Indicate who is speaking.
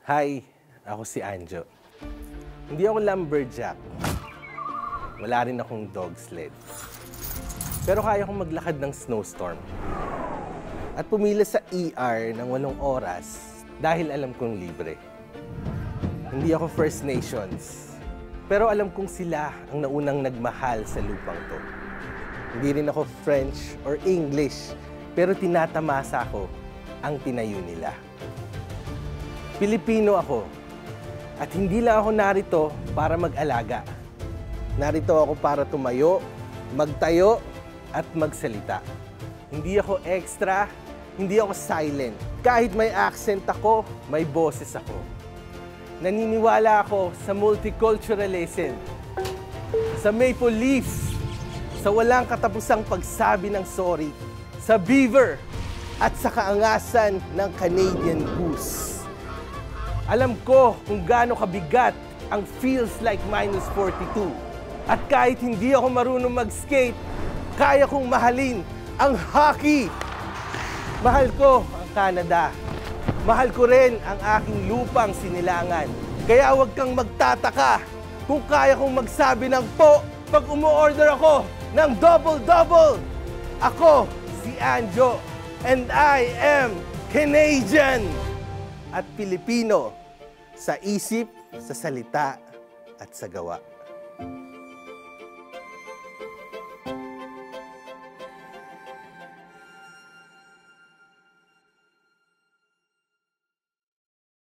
Speaker 1: Hi, ako si Anjo. Hindi ako lumberjack. Wala rin akong dog sled. Pero kaya kong maglakad ng snowstorm. At pumila sa ER ng 8 oras dahil alam kong libre. Hindi ako First Nations. Pero alam kong sila ang naunang nagmahal sa lupang to. Hindi rin ako French or English, pero tinatamasa ko ang tinayo nila. Pilipino ako. At hindi lang ako narito para mag-alaga. Narito ako para tumayo, magtayo, at magsalita. Hindi ako extra, hindi ako silent. Kahit may accent ako, may boses ako. Naniniwala ako sa multiculturalism, sa maple leaf, sa walang katapusang pagsabi ng sorry, sa beaver, at sa kaangasan ng Canadian Goose. Alam ko kung gaano kabigat ang feels like -42. At kahit hindi ako marunong mag-skate, kaya kong mahalin ang hockey. Mahal ko ang Canada. Mahal ko rin ang aking lupang sinilangan. Kaya huwag kang magtataka kung kaya kong magsabi ng po pag umu-order ako ng double-double. Ako si Anjo and I am Canadian at Pilipino sa isip, sa salita at sa gawa.